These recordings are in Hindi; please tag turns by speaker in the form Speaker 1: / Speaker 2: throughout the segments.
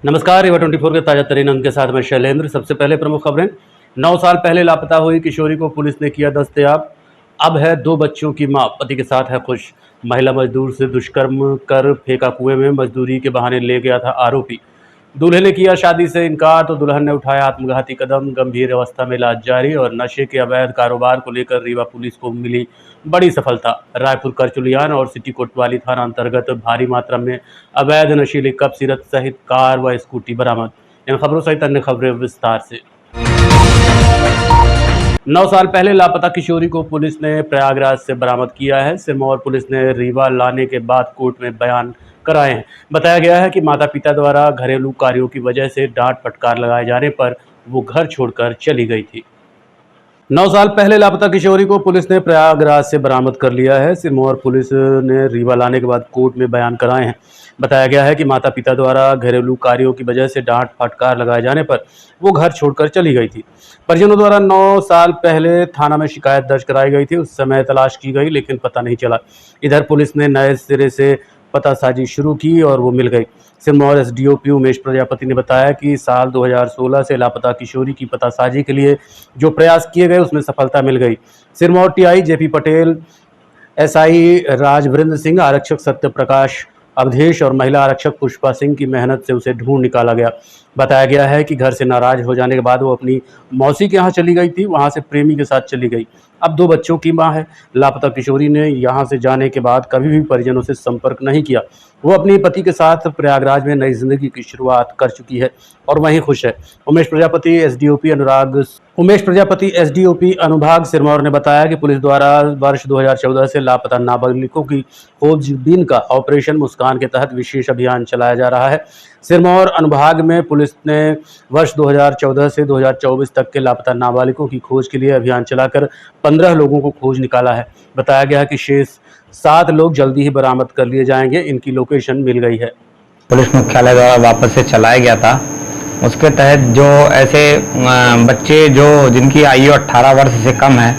Speaker 1: नमस्कार, रिवा 24 के ताजा तरीन अंक के साथ मैं शैलेंद्र। सबसे पहले प्रमुख खबरें। 9 साल पहले लापता हुई किशोरी को पुलिस ने किया दस्तयाब। अब है 2 बच्चों की मां, पति के साथ है खुश। महिला मजदूर से दुष्कर्म कर फेंका कुएं में, मजदूरी के बहाने ले गया था आरोपी। दूल्हे ने किया शादी से इनकार तो दुल्हन ने उठाया आत्मघाती कदम। गंभीर अवस्था में इलाज जारी। और नशे के अवैध कारोबार को लेकर रीवा पुलिस को मिली बड़ी सफलता। रायपुर करचुलियान और सिटी कोतवाली थाना अंतर्गत भारी मात्रा में अवैध नशीली कप सिरप सहित कार व स्कूटी बरामद। इन खबरों सहित अन्य खबरें विस्तार से। 9 साल पहले लापता किशोरी को पुलिस ने प्रयागराज से बरामद किया है। सिरमौर पुलिस ने रीवा लाने के बाद कोर्ट में बयान कराए हैं। बताया गया है कि माता पिता द्वारा घरेलू कार्यों की वजह से डांट फटकार लगाए जाने पर वो घर छोड़कर चली गई थी। 9 साल पहले लापता किशोरी को पुलिस ने प्रयागराज से बरामद कर लिया है। सिरमौर पुलिस ने रीवा लाने के बाद कोर्ट में बयान कराए हैं। बताया गया है कि माता पिता द्वारा घरेलू कार्यों की वजह से डांट फटकार लगाए जाने पर वो घर छोड़कर चली गई थी। परिजनों द्वारा 9 साल पहले थाना में शिकायत दर्ज कराई गई थी। उस समय तलाश की गई लेकिन पता नहीं चला। इधर पुलिस ने नए सिरे से पतासाजी शुरू की और वो मिल गई। सिरमौर एसडीओपी उमेश प्रजापति ने बताया कि साल 2016 से लापता किशोरी की पतासाजी के लिए जो प्रयास किए गए उसमें सफलता मिल गई। Sirmaur TI JP Patel, SI Rajvrind Singh, आरक्षक सत्य प्रकाश अवधेश और महिला आरक्षक पुष्पा सिंह की मेहनत से उसे ढूंढ निकाला गया। बताया गया है कि घर से नाराज हो जाने के बाद वो अपनी मौसी के यहाँ चली गई थी। वहाँ से प्रेमी के साथ चली गई। अब 2 बच्चों की मां है। लापता किशोरी ने यहाँ से जाने के बाद कभी भी परिजनों से संपर्क नहीं किया। वो अपने पति के साथ प्रयागराज में नई जिंदगी की शुरुआत कर चुकी है और वहीं खुश है। उमेश प्रजापति एसडीओपी अनुभाग सिरमौर ने बताया कि पुलिस द्वारा वर्ष 2014 से लापता नाबालिगों की खोजबीन का ऑपरेशन मुस्कान के तहत विशेष अभियान चलाया जा रहा है। सिरमौर अनुभाग में पुलिस ने वर्ष 2014 से 2024 तक के लापता नाबालिगों की खोज के लिए अभियान चलाकर 15 लोगों को खोज निकाला है। बताया गया है कि शेष 7 लोग जल्दी ही बरामद कर लिए जाएंगे। इनकी लोकेशन मिल गई है।
Speaker 2: पुलिस मुख्यालय द्वारा वापस से चलाया गया था। उसके तहत जो ऐसे बच्चे जिनकी आयु 18 वर्ष से कम है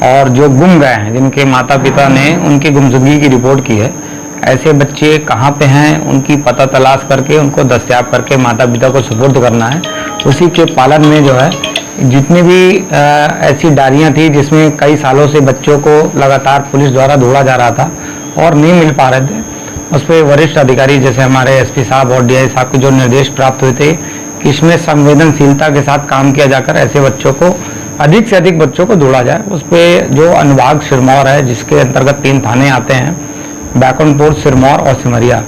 Speaker 2: और जो गुम गए हैं, जिनके माता पिता ने उनकी गुमशुदगी की रिपोर्ट की है, ऐसे बच्चे कहाँ पे हैं उनकी पता तलाश करके उनको दस्तयाब करके माता पिता को सुपुर्द करना है। उसी के पालन में जो है जितनी भी ऐसी डायरियाँ थी जिसमें कई सालों से बच्चों को लगातार पुलिस द्वारा ढूंढा जा रहा था और नहीं मिल पा रहे थे, उस पर वरिष्ठ अधिकारी जैसे हमारे एसपी साहब और डीआई साहब के जो निर्देश प्राप्त हुए थे कि इसमें संवेदनशीलता के साथ काम किया जाकर ऐसे बच्चों को अधिक से अधिक बच्चों को ढूंढा जाए। उस पर जो अनुभाग सिरमौर है जिसके अंतर्गत 3 थाने आते हैं, बैकुंठपुर, सिरमौर और सिमरिया,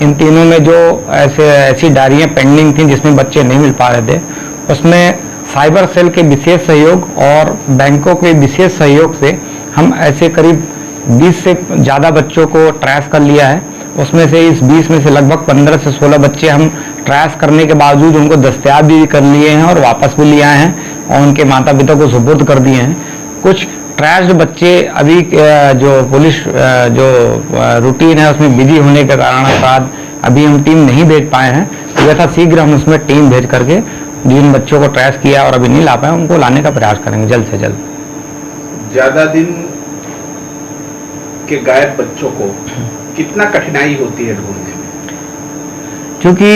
Speaker 2: इन तीनों में जो ऐसी डायरियाँ पेंडिंग थी जिसमें बच्चे नहीं मिल पा रहे थे, उसमें साइबर सेल के विशेष सहयोग और बैंकों के विशेष सहयोग से हम ऐसे करीब 20 से ज़्यादा बच्चों को ट्रेस कर लिया है। उसमें से इस 20 में से लगभग 15 से 16 बच्चे हम ट्रेस करने के बावजूद उनको दस्तयाब भी कर लिए हैं और वापस भी ले आए हैं और उनके माता पिता को सुपुर्द कर दिए हैं। कुछ ट्रेस्ड बच्चे अभी जो पुलिस जो रूटीन है उसमें बिजी होने के कारण अभी हम टीम नहीं भेज पाए हैं। यथाशीघ्र हम उसमें टीम भेज करके जिन बच्चों को ट्रेस किया और अभी नहीं ला पाए उनको लाने का प्रयास करेंगे जल्द से जल्द।
Speaker 3: ज्यादा दिन के गायब बच्चों को कितना कठिनाई होती है ढूंढने में?
Speaker 2: क्योंकि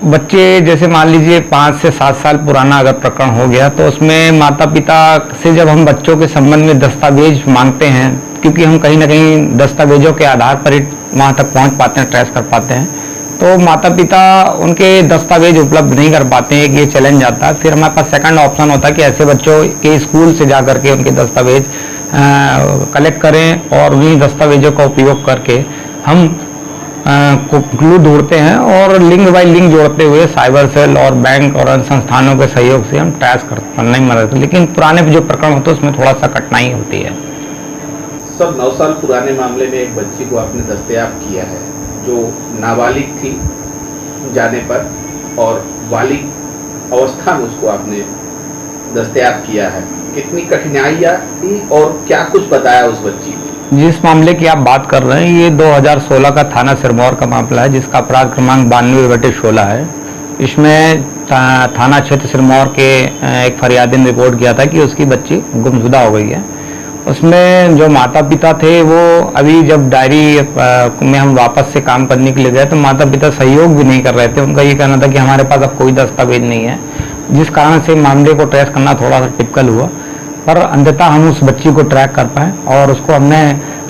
Speaker 2: बच्चे जैसे मान लीजिए 5 से 7 साल पुराना अगर प्रकरण हो गया तो उसमें माता पिता से जब हम बच्चों के संबंध में दस्तावेज मांगते हैं, क्योंकि हम कहीं ना कहीं दस्तावेजों के आधार पर ही वहाँ तक पहुँच पाते हैं, ट्रेस कर पाते हैं, तो माता पिता उनके दस्तावेज उपलब्ध नहीं कर पाते हैं कि ये चैलेंज आता है। फिर हमारे पास सेकंड ऑप्शन होता है कि ऐसे बच्चों के स्कूल से जा करके उनके दस्तावेज कलेक्ट करें और उन्हीं दस्तावेजों का उपयोग करके हम क्लू ढूंढते हैं और लिंक बाय लिंक जोड़ते हुए साइबर सेल और बैंक और अन्य संस्थानों के सहयोग से हम ट्रेस करने में मदद। लेकिन पुराने जो प्रकरण होते हैं उसमें थोड़ा सा कठिनाई होती है।
Speaker 3: सर, 9 साल पुराने मामले में एक बच्ची को आपने दस्तयाब किया है जो नाबालिग थी जाने पर, और बालिग अवस्था में उसको आपने दस्तयाब किया है। कितनी कठिनाइयाँ थी और क्या कुछ बताया उस बच्ची ने?
Speaker 2: जिस मामले की आप बात कर रहे हैं ये 2016 का थाना सिरमौर का मामला है जिसका अपराध क्रमांक 92/16 है। इसमें थाना क्षेत्र सिरमौर के एक फरियादी ने रिपोर्ट किया था कि उसकी बच्ची गुमशुदा हो गई है उसमें जो माता पिता थे वो अभी जब डायरी में हम वापस से काम करने के लिए गए तो माता पिता सहयोग भी नहीं कर रहे थे। उनका ये कहना था कि हमारे पास अब कोई दस्तावेज नहीं है, जिस कारण से मामले को ट्रेस करना थोड़ा सा टिपिकल हुआ। पर अंततः हम उस बच्ची को ट्रैक कर पाए और उसको हमने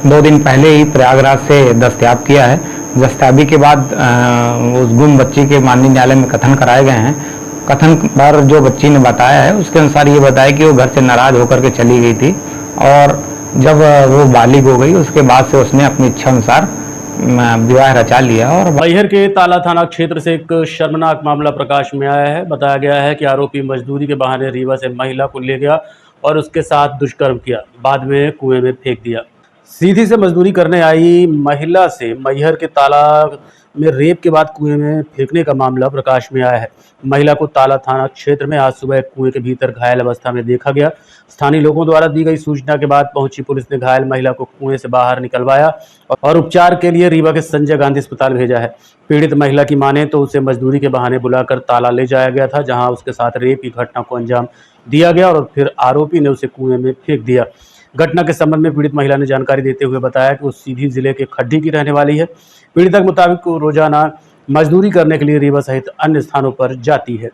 Speaker 2: 2 दिन पहले ही प्रयागराज से दस्तयाब किया है। दस्तयाबी के बाद उस गुम बच्ची के माननीय न्यायालय में कथन कराए गए हैं। कथन पर जो बच्ची ने बताया है उसके अनुसार ये बताया कि वो घर से नाराज होकर के चली गई थी और जब वो बालिग हो गई उसके बाद से उसने अपनी इच्छा अनुसार विवाह रचा लिया। और
Speaker 1: मैहर के ताला थाना क्षेत्र से एक शर्मनाक मामला प्रकाश में आया है। बताया गया है कि आरोपी मजदूरी के बहाने रीवा से महिला को ले गया और उसके साथ दुष्कर्म किया, बाद में कुएं में फेंक दिया। सीधी से मजदूरी करने आई महिला से मैहर के ताला में रेप के बाद कुएं में फेंकने का मामला प्रकाश में आया है। महिला को ताला थाना क्षेत्र में आज सुबह कुएं के भीतर घायल अवस्था में देखा गया। स्थानीय लोगों द्वारा दी गई सूचना के बाद पहुंची पुलिस ने घायल महिला को कुएं से बाहर निकलवाया और उपचार के लिए रीवा के संजय गांधी अस्पताल भेजा है। पीड़ित महिला की माने तो उसे मजदूरी के बहाने बुलाकर ताला ले जाया गया था, जहां उसके साथ रेप की घटना को अंजाम दिया गया और फिर आरोपी ने उसे कुएं में फेंक दिया। घटना के संबंध में पीड़ित महिला ने जानकारी देते हुए बताया कि वो सीधी जिले के खड्डी की रहने वाली है। पीड़िता के मुताबिक वो रोजाना मजदूरी करने के लिए रीवा सहित अन्य स्थानों पर जाती है।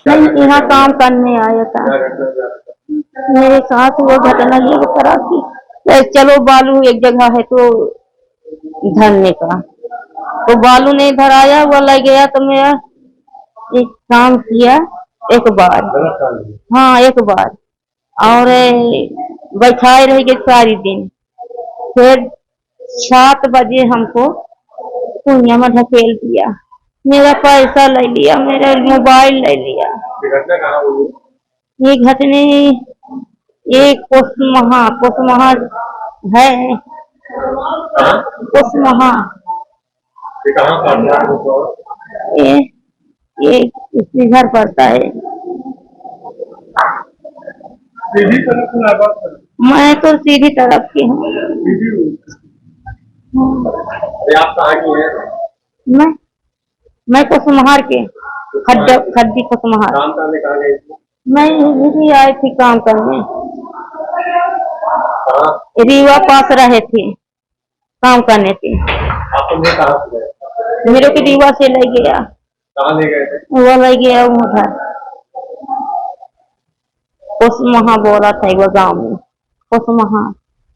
Speaker 4: यहाँ काम करने आया था, मेरे साथ वो घटना ये तरह की। चलो बालू एक जगह है तो धरने का, तो बालू नहीं धराया, वो लग गया तो मेरा एक काम किया एक बार, हाँ एक बार, और बैठाए रह गए सारी दिन। फिर 7 बजे हमको कुइया में ढकेल दिया, मेरा पैसा ले लिया, मेरा मोबाइल ले लिया। ये घटने एक पोस्टमहा है, पोस्टमहा ये इसी घर पड़ता है। मैं तो सीधी तरफ की हूँ।
Speaker 5: आप कहाँ की हैं?
Speaker 4: मैं कुसमहार के खड्डी कुसमहार।
Speaker 5: काम करने कहाँ गई थी?
Speaker 4: मैं यही आई थी काम करने, रीवा पास रहे थे काम करने थे।
Speaker 5: आपको मैं कहाँ से गए?
Speaker 4: मेरे को रीवा से ले गया।
Speaker 5: कहाँ ले गए थे?
Speaker 4: वो ले गया उधर कुसमहा बोला था वो गाँव में, कुसमहा।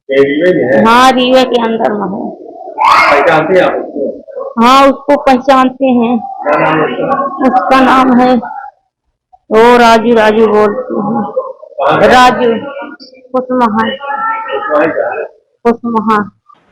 Speaker 5: रीवे में है?
Speaker 4: हाँ रीवा के अंदर में है।
Speaker 5: पहचानते हैं आप उसको?
Speaker 4: हाँ उसको पहचानते हैं।
Speaker 5: क्या नाम है उसका?
Speaker 4: उसका नाम है वो राजू बोलते हैं, राजू कुसमहा।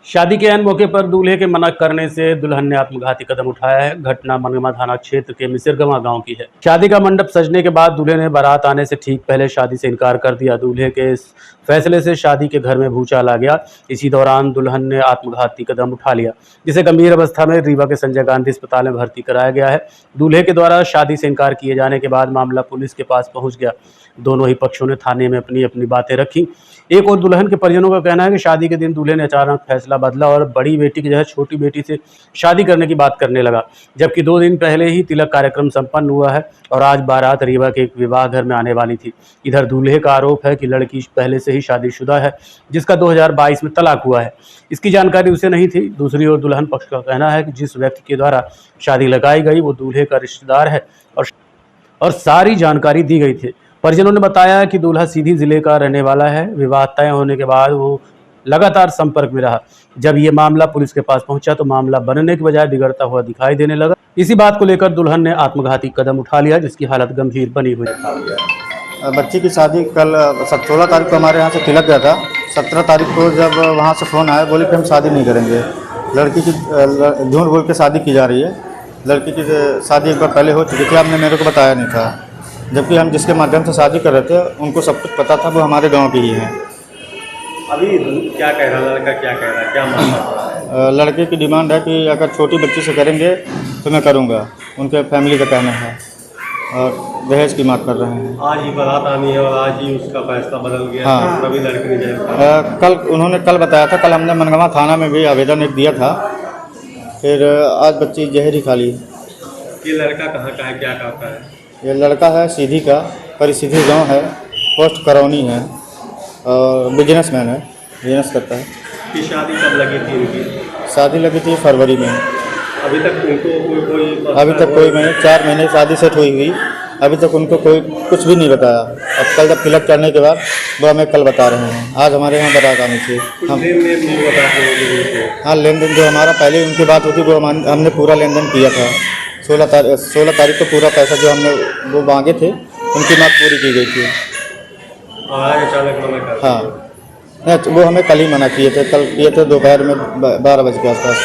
Speaker 1: शादी के ऐन मौके पर दूल्हे के मना करने से दुल्हन ने आत्मघाती कदम उठाया है। घटना मनगमा थाना क्षेत्र के मिसिरगमा गांव की है। शादी का मंडप सजने के बाद दूल्हे ने बारात आने से ठीक पहले शादी से इनकार कर दिया। दूल्हे के इस फैसले से शादी के घर में भूचाल आ गया। इसी दौरान दुल्हन ने आत्मघाती कदम उठा लिया, जिसे गंभीर अवस्था में रीवा के संजय गांधी अस्पताल में भर्ती कराया गया है। दूल्हे के द्वारा शादी से इनकार किए जाने के बाद मामला पुलिस के पास पहुंच गया। दोनों ही पक्षों ने थाने में अपनी अपनी बातें रखी। एक और दुल्हन के परिजनों का कहना है कि शादी के दिन दूल्हे ने अचानक फैसला बदला और बड़ी बेटी की जगह छोटी बेटी से शादी करने की बात करने लगा, जबकि 2 दिन पहले ही तिलक कार्यक्रम संपन्न हुआ है और आज बारात रीवा के एक विवाह घर में आने वाली थी। इधर दूल्हे का आरोप है कि लड़की पहले से ही शादीशुदा है, जिसका 2022 में तलाक हुआ है। इसकी जानकारी उसे नहीं थी। दूसरी ओर दुल्हन पक्ष का कहना है कि जिस व्यक्ति के द्वारा शादी लगाई गई वो दूल्हे का रिश्तेदार है और सारी जानकारी दी गई थी। परिजनों ने बताया कि दूल्हा सीधी जिले का रहने वाला है। विवाह तय होने के बाद वो लगातार संपर्क में रहा। जब ये मामला पुलिस के पास पहुंचा तो मामला बनने के बजाय बिगड़ता हुआ दिखाई देने लगा। इसी बात को लेकर दुल्हन ने आत्मघाती कदम उठा लिया, जिसकी हालत गंभीर बनी हुई है।
Speaker 6: बच्ची की शादी कल 16 तारीख को हमारे यहाँ से तिलक गया था। 17 तारीख को जब वहाँ से फ़ोन आया, बोले कि हम शादी नहीं करेंगे। लड़की की झूठ बोल के शादी की जा रही है। लड़की की शादी एक बार पहले हो चुकी थी, आपने मेरे को बताया नहीं था। जबकि हम जिसके माध्यम से शादी कर रहे थे उनको सब कुछ पता था, वो हमारे गांव की ही हैं।
Speaker 5: अभी क्या कह रहा है लड़का, क्या कह रहा है, क्या मांग रहा है?
Speaker 6: लड़के की डिमांड है कि अगर छोटी बच्ची से करेंगे तो मैं करूंगा, उनके फैमिली का कहना है, और दहेज की मांग कर रहे हैं।
Speaker 5: आज ही बारात आनी है और आज ही उसका फैसला बदल गया।
Speaker 6: हाँ।
Speaker 5: तभी लड़के ने
Speaker 6: कल उन्होंने कल बताया था, कल हमने मनगमा थाना में भी आवेदन एक दिया था। फिर आज बच्ची जहर ही खा ली।
Speaker 5: ये लड़का कहाँ का है, क्या करता है?
Speaker 6: ये लड़का है सीधी का, परिसीधी गांव है, पोस्ट करौनी है। और बिजनेसमैन है, बिजनेस करता है।
Speaker 5: कि शादी कब लगी थी इनकी?
Speaker 6: शादी लगी थी फरवरी में।
Speaker 5: अभी तक उनको कोई
Speaker 6: अभी तक कोई नहीं, 4 महीने शादी सेट हुई अभी तक उनको कोई कुछ भी नहीं बताया। अब कल जब तिलक करने के बाद वो हमें कल बता रहे हैं। आज हमारे यहाँ बारात आनी थी। हम
Speaker 5: लेन देन नहीं बताते हैं।
Speaker 6: हाँ, लेन देन जो हमारा पहले उनकी बात होती वो हमने पूरा लेन देन किया था। 16 तारीख को पूरा पैसा जो हमने वो मांगे थे उनकी बात पूरी की गई थी।
Speaker 5: आज अचानक मना कर
Speaker 6: हाँ नहीं, वो हमें कल ही मना किए थे। कल किए थे दोपहर में 12 बजे के आसपास।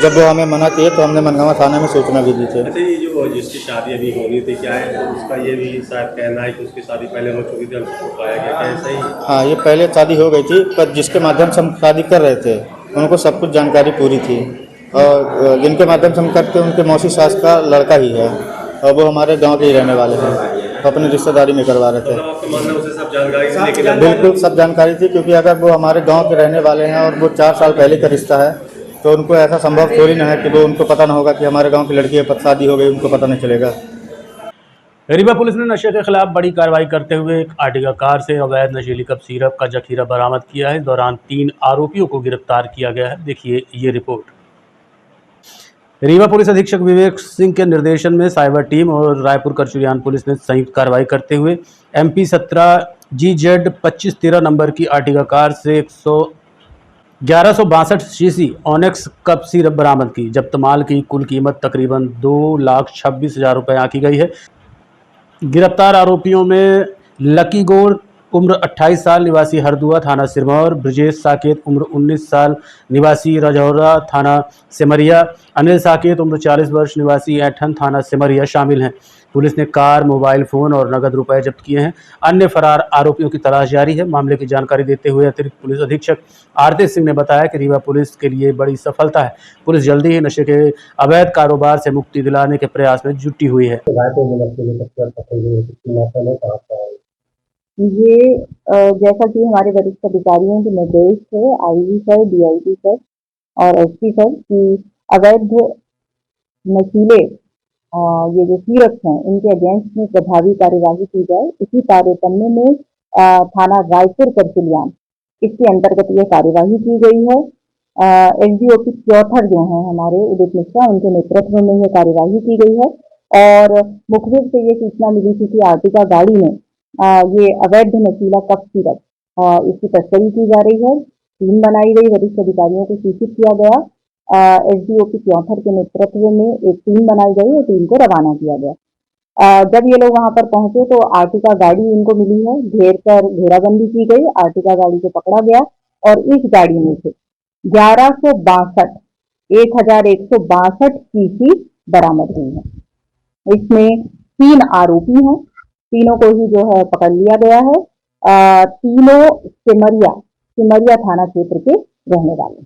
Speaker 6: जब वो हमें मना किए तो हमने मनगावा थाने में सूचना भी दी थी।
Speaker 5: अच्छा, ये जो जिसकी शादी अभी होनी थी, क्या है तो उसका ये भी शायद कहना है कि उसकी शादी पहले हो चुकी थी, हमको पाया गया, क्या ऐसा ही?
Speaker 6: हाँ, ये पहले शादी हो गई थी, पर जिसके माध्यम से हम शादी कर रहे थे उनको सब कुछ जानकारी पूरी थी। और जिनके माध्यम से हम करते उनके मौसी सास का लड़का ही है और वो हमारे गांव के ही रहने वाले हैं। अपनी रिश्तेदारी में करवा रहे थे।
Speaker 5: मतलब आपका मानना है उसे सब जानकारी थी, लेकिन
Speaker 6: बिल्कुल सब जानकारी थी, क्योंकि अगर वो हमारे गांव के रहने वाले हैं और वो 4 साल पहले का रिश्ता है तो उनको ऐसा संभव थोड़ी ना है कि वो उनको पता ना होगा कि हमारे गांव की लड़की है, शादी हो गई, उनको पता नहीं चलेगा।
Speaker 1: रीवा पुलिस ने नशे के खिलाफ बड़ी कार्रवाई करते हुए एक आर्टिगा कार से अवैध नशीली कप सिरप का जखीरा बरामद किया है। इस दौरान 3 आरोपियों को गिरफ्तार किया गया है। देखिए ये रिपोर्ट। रीवा पुलिस अधीक्षक विवेक सिंह के निर्देशन में साइबर टीम और रायपुर करचुलियान पुलिस ने संयुक्त कार्रवाई करते हुए MP 17 GZ 2513 नंबर की आर्टिगा कार से 1162 सीसी ऑनेक्स कप सिरप बरामद की। जब्त माल की कुल कीमत तकरीबन 2,26,000 रुपये आंकी गई है। गिरफ्तार आरोपियों में लकी गौर उम्र 28 साल निवासी हरदुआ थाना सिरमौर, ब्रजेश साकेत उम्र 19 साल निवासी रजौरा थाना सिमरिया, अनिल साकेत उम्र 40 वर्ष निवासी ऐठन थाना सिमरिया शामिल हैं। पुलिस ने कार, मोबाइल फोन और नगद रुपए जब्त किए हैं। अन्य फरार आरोपियों की तलाश जारी है। मामले की जानकारी देते हुए अतिरिक्त पुलिस अधीक्षक आरती सिंह ने बताया कि रीवा पुलिस के लिए बड़ी सफलता है। पुलिस जल्दी ही नशे के अवैध कारोबार से मुक्ति दिलाने के प्रयास में जुटी हुई है।
Speaker 4: ये जैसा कि हमारे वरिष्ठ अधिकारियों के निर्देश थे, IG सर, DIG सर और SP सर, कि अवैध नशीले ये जो सिरप हैं इनके अगेंस्ट में प्रभावी कार्यवाही की जाए। इसी तारतम्य में थाना रायपुर करचुलियान इसके अंतर्गत ये कार्यवाही की गई है। SDOP चौथर जो हैं हमारे उदित मिश्रा, उनके नेतृत्व में ये कार्यवाही की गई है। और मुखबिर से ये सूचना मिली थी कि आर्टिका गाड़ी में ये अवैध नशीला कप सिरप इसकी तस्करी की जा रही है। टीम बनाई गई, वरिष्ठ अधिकारियों को सूचित किया गया। SDOP चौथर के नेतृत्व में एक टीम बनाई गई और टीम को रवाना किया गया। जब ये लोग वहां पर पहुंचे तो आर्टिका गाड़ी इनको मिली है, घेर कर घेराबंदी की गई, आर्टिका गाड़ी को पकड़ा गया और इस गाड़ी में से 1162 सीसी बरामद हुई है। इसमें 3 आरोपी हैं, तीनों को ही जो है पकड़ लिया गया है। तीनों सिमरिया थाना क्षेत्र के रहने वाले।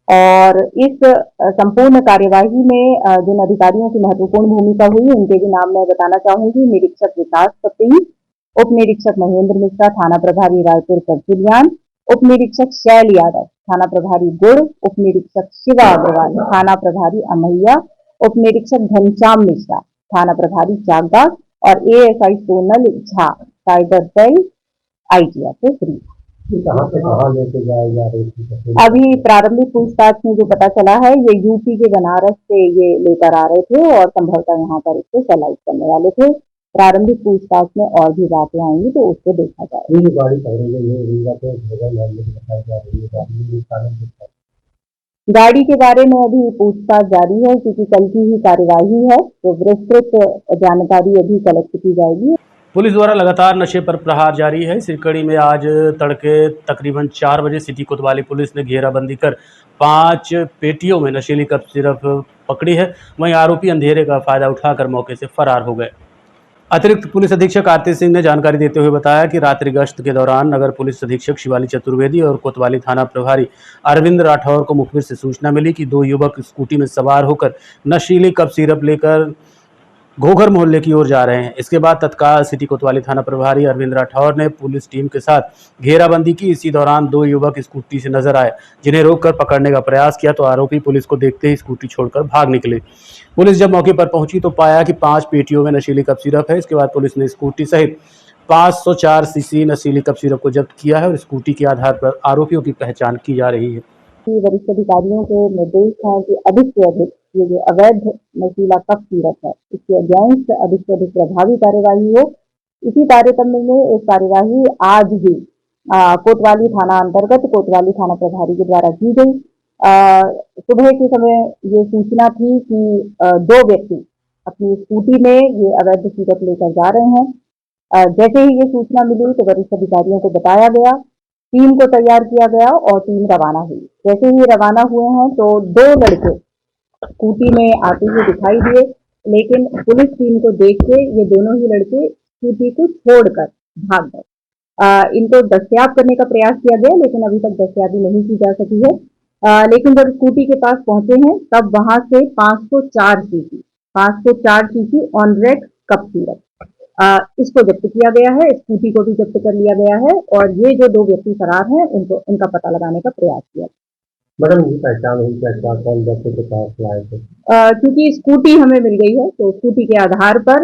Speaker 4: और इस संपूर्ण कार्यवाही में जिन अधिकारियों की महत्वपूर्ण भूमिका हुई उनके भी नाम मैं बताना चाहूंगी। निरीक्षक विकास पति, उप निरीक्षक महेंद्र मिश्रा थाना प्रभारी रायपुर करचुलियान, उप निरीक्षक शैल यादव थाना प्रभारी गुड़, उप निरीक्षक शिवा अग्रवाल थाना प्रभारी अमैया, उप निरीक्षक घनश्याम मिश्रा थाना प्रभारी चाकबाग और ASI Sonal Jha cyber cell ITF से फ्री।
Speaker 5: कहाँ लेके जा रही थी?
Speaker 4: अभी प्रारंभिक पूछताछ में जो पता चला है ये यूपी के बनारस से ये लेकर आ रहे थे और संभवतः यहाँ पर इसको सलाइट करने वाले थे। प्रारंभिक पूछताछ में और भी बातें आएंगी तो उसको देखा जाएगा। गाड़ी के बारे में अभी पूछताछ जारी है क्योंकि कल की ही कार्यवाही है, तो विस्तृत जानकारी अभी कलेक्ट की जाएगी।
Speaker 1: पुलिस द्वारा लगातार नशे पर प्रहार जारी है। सिरकड़ी में आज तड़के तकरीबन 4 बजे सिटी कोतवाली पुलिस ने घेराबंदी कर 5 पेटियों में नशीली कप सिरप पकड़ी है। वहीं आरोपी अंधेरे का फायदा उठाकर मौके से फरार हो गए। अतिरिक्त पुलिस अधीक्षक आरती सिंह ने जानकारी देते हुए बताया कि रात्रि गश्त के दौरान नगर पुलिस अधीक्षक शिवाली चतुर्वेदी और कोतवाली थाना प्रभारी अरविंद राठौर को मुखबिर से सूचना मिली कि 2 युवक स्कूटी में सवार होकर नशीली कप सिरप लेकर घोघर मोहल्ले की ओर जा रहे हैं। इसके बाद तत्काल सिटी कोतवाली थाना प्रभारी अरविंद राठौर ने पुलिस टीम के साथ घेराबंदी की। इसी दौरान 2 युवक स्कूटी से नजर आए, जिन्हें रोककर पकड़ने का प्रयास किया तो आरोपी पुलिस को देखते ही स्कूटी छोड़कर भाग निकले। पुलिस जब मौके पर पहुंची तो पाया कि 5 पेटियों में नशीली कप सिरप है। इसके बाद पुलिस ने स्कूटी सहित 504 सीसी नशीली कप सिरप को जब्त किया है और स्कूटी के आधार पर आरोपियों की पहचान की जा रही है।
Speaker 7: वरिष्ठ अधिकारियों के निर्देश हैं कि अधिक से अधिक ये जो अवैध नशीला कप सिरप है इसके अगेंस्ट अधिक से अधिक प्रभावी कार्यवाही हो। इसी तारतम्य में एक कार्यवाही आज ही कोतवाली थाना अंतर्गत कोतवाली थाना प्रभारी के द्वारा की गई। सुबह के समय ये सूचना थी कि दो व्यक्ति अपनी स्कूटी में ये अवैध सिरप लेकर जा रहे हैं। जैसे ही ये सूचना मिली तो वरिष्ठ अधिकारियों को बताया गया, टीम को तैयार किया गया और टीम रवाना हुई। जैसे ही रवाना हुए हैं तो दो लड़के स्कूटी में आते हुए दिखाई दिए, लेकिन पुलिस टीम को देख के ये दोनों ही लड़के स्कूटी को छोड़कर भाग गए। इनको दस्तयाब करने का प्रयास किया गया लेकिन अभी तक दस्तयाबी नहीं की जा सकी है। लेकिन जब स्कूटी के पास पहुंचे हैं तब वहां से 504 CC Onerex cough syrup इसको जब्त किया गया है। स्कूटी को भी जब्त कर लिया गया है और ये जो दो व्यक्ति फरार हैं उनका पता लगाने का प्रयास किया।
Speaker 5: मैडम ये पहचान हुई क्या कौन व्यक्ति के पास लाए थे?
Speaker 7: क्योंकि स्कूटी हमें मिल गई है तो स्कूटी के आधार पर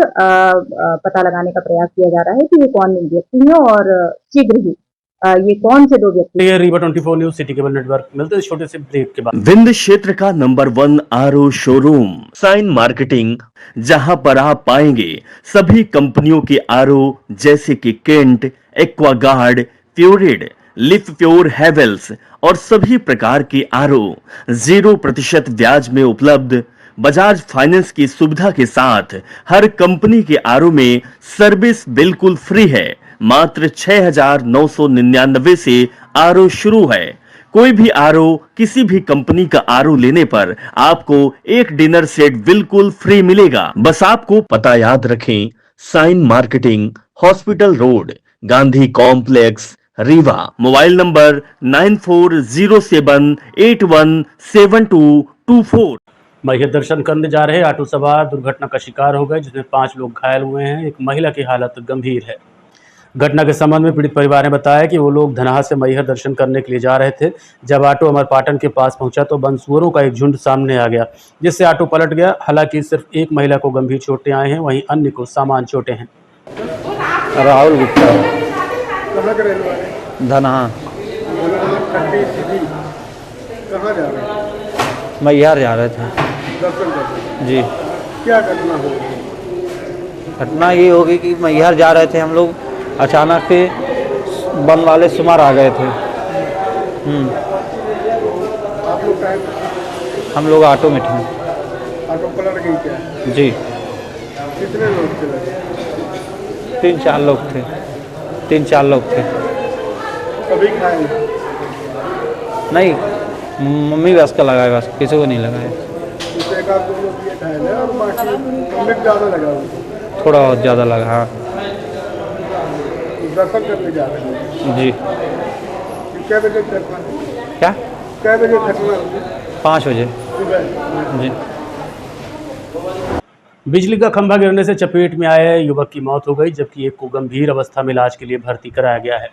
Speaker 7: पता लगाने का प्रयास किया जा रहा है कि ये कौन व्यक्ति है और शीघ्र ही ये कौन से दो व्यक्ति।
Speaker 1: ये Rewa 24 news city cable network. मिलते हैं छोटे से ब्रेक के बाद।
Speaker 8: विंध्य क्षेत्र का number 1 RO showroom sign marketing, जहां पर आप पाएंगे सभी कंपनियों के आरओ जैसे कि केंट, एक्वागार्ड, प्योरिड, लिफ प्योर, हेवेल्स और सभी प्रकार के आरओ 0% ब्याज में उपलब्ध। बजाज फाइनेंस की सुविधा के साथ हर कंपनी के आरओ में सर्विस बिल्कुल फ्री है। मात्र 6,999 से आरओ शुरू है। कोई भी आरओ किसी भी कंपनी का आरओ लेने पर आपको एक डिनर सेट बिल्कुल फ्री मिलेगा। बस आपको पता याद रखें, sign marketing, hospital road, Gandhi complex, Rewa. Mobile number 9407817224।
Speaker 1: Maihar दर्शन करने जा रहे ऑटो सवार दुर्घटना का शिकार हो गए, जिसमें 5 लोग घायल हुए हैं। एक महिला की हालत गंभीर है। घटना के संबंध में पीड़ित परिवार ने बताया कि वो लोग धनहा से मैहर दर्शन करने के लिए जा रहे थे। जब ऑटो अमरपाटन के पास पहुंचा तो बनसूरों का एक झुंड सामने आ गया, जिससे ऑटो पलट गया। हालांकि सिर्फ एक महिला को गंभीर चोटें आई हैं, वहीं अन्य को सामान्य चोटें हैं।
Speaker 2: राहुल गुप्ता, धनहा।
Speaker 5: कहाँ जा रहे हैं?
Speaker 2: मैहर जा रहे थे जी।
Speaker 5: क्या घटना हो गई?
Speaker 2: घटना ये होगी कि मैहर जा रहे थे हम लोग, अचानक से वन वाले सुमार आ गए थे।
Speaker 5: आप लोग टाइम
Speaker 2: हम लोग ऑटो में थे
Speaker 5: ऑटो पलट गई क्या?
Speaker 2: जी।
Speaker 5: कितने लोग थे लगे?
Speaker 2: 3-4 लोग थे। 3-4 लोग थे।
Speaker 5: कभी खाए
Speaker 2: नहीं, मम्मी बस का लगाए, बस किसी को नहीं लगाए।
Speaker 5: एक आध दो लोग ये घायल है और बाकी पब्लिक ज़्यादा लगा हुआ।
Speaker 2: थोड़ा बहुत ज़्यादा लगा। हाँ
Speaker 5: दर्शन करने जा रहे हैं
Speaker 2: जी।
Speaker 5: क्या बजे घटना?
Speaker 2: क्या?
Speaker 5: क्या बजे घटना?
Speaker 2: 5 बजे जी।
Speaker 1: बिजली का खंभा गिरने से चपेट में आए युवक की मौत हो गई, जबकि एक को गंभीर अवस्था में इलाज के लिए भर्ती कराया गया है।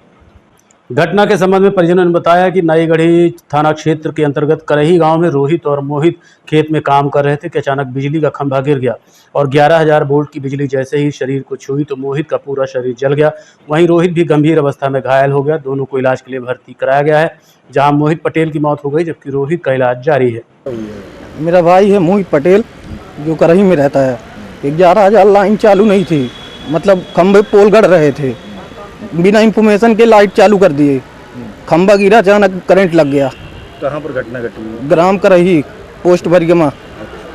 Speaker 1: घटना के संबंध में परिजनों ने बताया कि नईगढ़ी थाना क्षेत्र के अंतर्गत करही गांव में रोहित और मोहित खेत में काम कर रहे थे कि अचानक बिजली का खंभा गिर गया और 11,000 वोल्ट की बिजली जैसे ही शरीर को छुई तो मोहित का पूरा शरीर जल गया। वहीं रोहित भी गंभीर अवस्था में घायल हो गया। दोनों को इलाज के लिए भर्ती कराया गया है, जहाँ मोहित पटेल की मौत हो गई, जबकि रोहित का इलाज जारी है।
Speaker 9: मेरा भाई है मोहित पटेल, जो करही में रहता है। 11,000 लाइन चालू नहीं थी, मतलब खंभे पोल गड़ रहे थे। बिना इंफॉर्मेशन के लाइट चालू कर दिए, खंभा गिरा, अचानक करंट लग गया।
Speaker 5: कहाँ पर घटना घटी?
Speaker 9: ग्राम करही, पोस्ट बरगमा।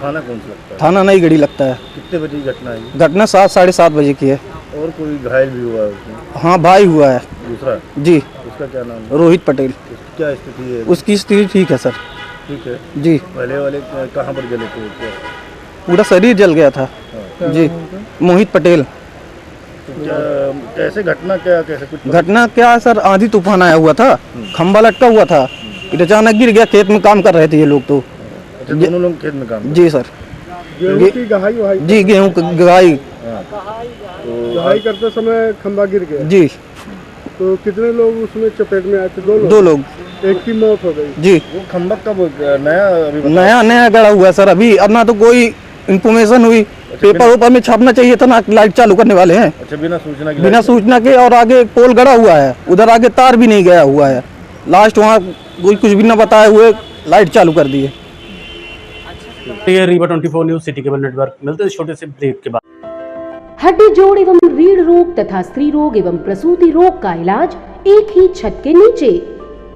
Speaker 5: थाना कौन सा लगता है?
Speaker 9: थाना नईगढ़ी लगता है।
Speaker 5: कितने बजे की घटना है?
Speaker 9: घटना 7-7:30 बजे की है।
Speaker 5: और कोई घायल भी हुआ है उसमें?
Speaker 9: हाँ, भाई हुआ है
Speaker 5: दूसरा
Speaker 9: जी।
Speaker 5: उसका क्या नाम है?
Speaker 9: रोहित पटेल।
Speaker 5: क्या स्थिति है?
Speaker 9: उसकी स्थिति ठीक है सर।
Speaker 5: ठीक है
Speaker 9: जी।
Speaker 5: पहले वाले कहाँ पर जले थे?
Speaker 9: पूरा शरीर जल गया था जी। मोहित पटेल।
Speaker 5: कैसे घटना कैसे कुछ?
Speaker 9: घटना क्या है सर, आंधी तूफान आया हुआ था, खंभा लटका हुआ था, फिर अचानक गिर गया। खेत में काम कर रहे थे ये लोग तो।
Speaker 5: अच्छा, दोनों लोग खेत में काम?
Speaker 9: जी सर।
Speaker 5: गेहूं की गहाई वहाई?
Speaker 9: जी, गेहूं की गहाई।
Speaker 5: तो गहाई करते समय खंभा गिर गया
Speaker 9: जी।
Speaker 5: तो कितने लोग उसमें चपेट में आए थे?
Speaker 9: 2 लोग।
Speaker 5: एक की मौत हो गई
Speaker 9: जी।
Speaker 5: वो खंभा कब नया
Speaker 9: गड़ा हुआ है सर, अभी अब ना तो कोई इंफॉर्मेशन हुई पेपर ऊपर में छापना चाहिए था ना, लाइट चालू करने वाले हैं।
Speaker 5: अच्छा,
Speaker 9: बिना सूचना के। और आगे पोल गड़ा हुआ है, उधर आगे तार भी नहीं गया हुआ है। लास्ट वहाँ कोई कुछ भी ना बताए हुए लाइट चालू कर दिए।
Speaker 1: ये Rewa 24 news city cable network. मिलते हैं छोटे से ब्रेक के बाद।
Speaker 10: हड्डी जोड़ एवं रीढ़ रोग तथा स्त्री रोग एवं प्रसूति रोग का इलाज एक ही छत के नीचे।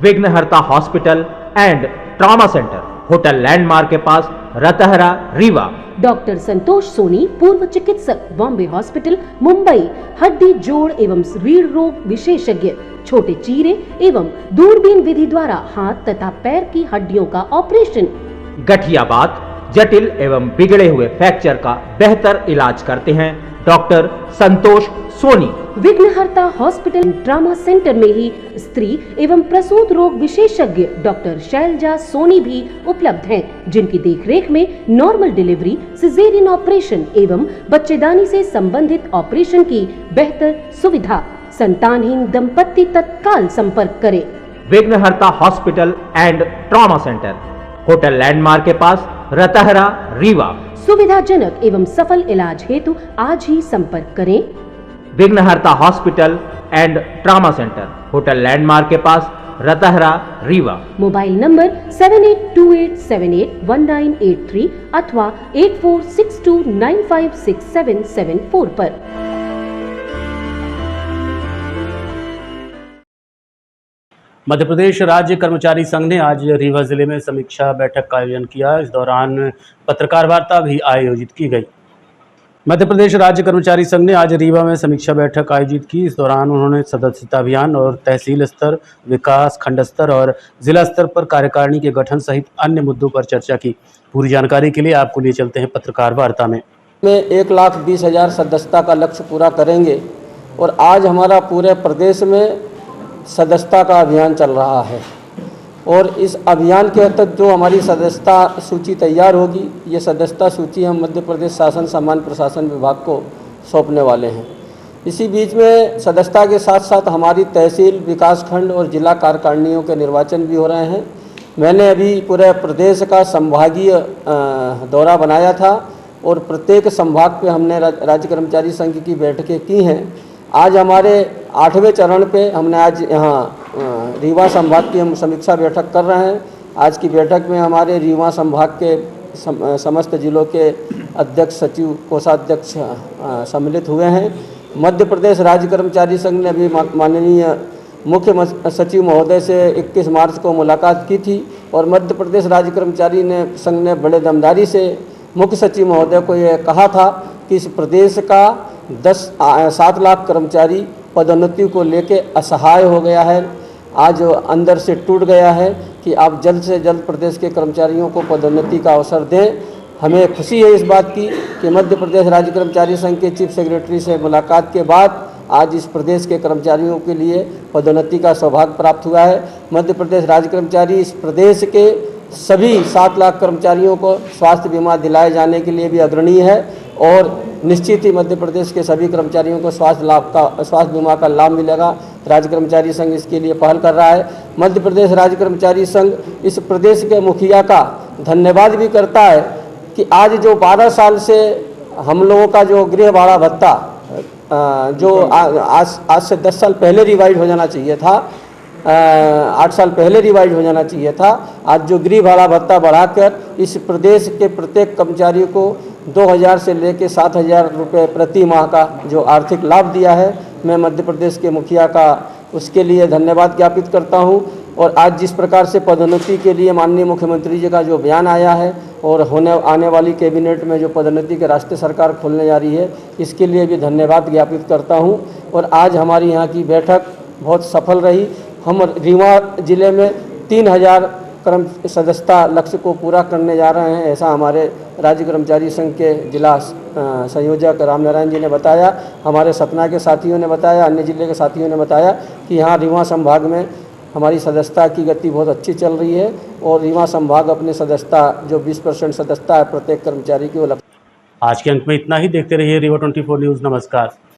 Speaker 11: विघ्नहर्ता hospital and trauma centre, hotel landmark के पास, रतहरा, रीवा।
Speaker 10: डॉक्टर संतोष सोनी, पूर्व चिकित्सक, बॉम्बे हॉस्पिटल, मुंबई। हड्डी जोड़ एवं रीढ़ रोग विशेषज्ञ, छोटे चीरे एवं दूरबीन विधि द्वारा हाथ तथा पैर की हड्डियों का ऑपरेशन।
Speaker 11: गठियाबात, जटिल एवं बिगड़े हुए फ्रैक्चर का बेहतर इलाज करते हैं डॉक्टर संतोष सोनी।
Speaker 10: विघ्नहर्ता हॉस्पिटल ट्रॉमा सेंटर में ही स्त्री एवं प्रसूत रोग विशेषज्ञ डॉक्टर शैलजा सोनी भी उपलब्ध हैं, जिनकी देखरेख में नॉर्मल डिलीवरी, सिजेरियन ऑपरेशन एवं बच्चेदानी से संबंधित ऑपरेशन की बेहतर सुविधा। संतानहीन दंपत्ति तत्काल संपर्क करें।
Speaker 11: विघ्नहर्ता hospital and trauma centre, hotel landmark के पास, रतहरा, रीवा।
Speaker 10: सुविधाजनक एवं सफल इलाज हेतु आज ही संपर्क करें।
Speaker 11: विघ्नहर्ता hospital and trauma centre, hotel landmark के पास, रतहरा, रीवा।
Speaker 10: मोबाइल नंबर 7828781983 अथवा 8462956774 पर।
Speaker 1: मध्य प्रदेश राज्य कर्मचारी संघ ने आज रीवा जिले में समीक्षा बैठक का आयोजन किया। इस दौरान पत्रकार वार्ता भी आयोजित की गई। मध्य प्रदेश राज्य कर्मचारी संघ ने आज रीवा में समीक्षा बैठक आयोजित की। इस दौरान उन्होंने सदस्यता अभियान और तहसील स्तर, विकास खंड स्तर और जिला स्तर पर कार्यकारिणी के गठन सहित अन्य मुद्दों पर चर्चा की। पूरी जानकारी के लिए आपको लिए चलते हैं पत्रकार वार्ता में।
Speaker 12: 1,20,000 सदस्यता का लक्ष्य पूरा करेंगे और आज हमारा पूरे प्रदेश में सदस्यता का अभियान चल रहा है और इस अभियान के तहत जो हमारी सदस्यता सूची तैयार होगी, ये सदस्यता सूची हम मध्य प्रदेश शासन सामान्य प्रशासन विभाग को सौंपने वाले हैं। इसी बीच में सदस्यता के साथ साथ हमारी तहसील, विकासखंड और जिला कार्यकारिणियों के निर्वाचन भी हो रहे हैं। मैंने अभी पूरे प्रदेश का संभागीय दौरा बनाया था और प्रत्येक संभाग पे हमने राज्य कर्मचारी संघ की बैठकें की हैं। आज हमारे 8वें चरण पे हमने आज यहाँ रीवा संभाग की हम समीक्षा बैठक कर रहे हैं। आज की बैठक में हमारे रीवा संभाग के समस्त जिलों के अध्यक्ष, सचिव, कोषाध्यक्ष सम्मिलित हुए हैं। मध्य प्रदेश राज्य कर्मचारी संघ ने अभी माननीय मुख्य सचिव महोदय से 21 मार्च को मुलाकात की थी और मध्य प्रदेश राज्य कर्मचारी संघ ने बड़े दमदारी से मुख्य सचिव महोदय को यह कहा था कि इस प्रदेश का 7 लाख कर्मचारी पदोन्नति को लेके असहाय हो गया है, आज अंदर से टूट गया है कि आप जल्द से जल्द प्रदेश के कर्मचारियों को पदोन्नति का अवसर दें। हमें खुशी है इस बात की कि मध्य प्रदेश राज्य कर्मचारी संघ के चीफ सेक्रेटरी से मुलाकात के बाद आज इस प्रदेश के कर्मचारियों के लिए पदोन्नति का सौभाग्य प्राप्त हुआ है। मध्य प्रदेश राज्य कर्मचारी इस प्रदेश के सभी 7 लाख कर्मचारियों को स्वास्थ्य बीमा दिलाए जाने के लिए भी अग्रणी है और निश्चित ही मध्य प्रदेश के सभी कर्मचारियों को स्वास्थ्य बीमा का लाभ मिलेगा। राज्य कर्मचारी संघ इसके लिए पहल कर रहा है। मध्य प्रदेश राज्य कर्मचारी संघ इस प्रदेश के मुखिया का धन्यवाद भी करता है कि आज जो 12 साल से हम लोगों का जो गृह भाड़ा भत्ता जो आज से 10 साल पहले रिवाइज हो जाना चाहिए था, 8 साल पहले रिवाइज हो जाना चाहिए था, आज जो गृह भाड़ा भत्ता बढ़ाकर इस प्रदेश के प्रत्येक कर्मचारी को 2,000 से लेकर 7,000 रुपये प्रति माह का जो आर्थिक लाभ दिया है, मैं मध्य प्रदेश के मुखिया का उसके लिए धन्यवाद ज्ञापित करता हूं। और आज जिस प्रकार से पदोन्नति के लिए माननीय मुख्यमंत्री जी का जो बयान आया है और आने वाली कैबिनेट में जो पदोन्नति के रास्ते सरकार खोलने जा रही है, इसके लिए भी धन्यवाद ज्ञापित करता हूं। और आज हमारी यहाँ की बैठक बहुत सफल रही। हम रीवा जिले में 3,000 सदस्यता लक्ष्य को पूरा करने जा रहे हैं, ऐसा हमारे राज्य कर्मचारी संघ के जिला संयोजक रामनारायण जी ने बताया, हमारे सतना के साथियों ने बताया, अन्य जिले के साथियों ने बताया कि यहाँ रीवा संभाग में हमारी सदस्यता की गति बहुत अच्छी चल रही है और रीवा संभाग अपने सदस्यता जो 20% सदस्यता है प्रत्येक कर्मचारी की वो।
Speaker 1: आज के अंक में इतना ही। देखते रहिए रीवा 24 न्यूज़। नमस्कार।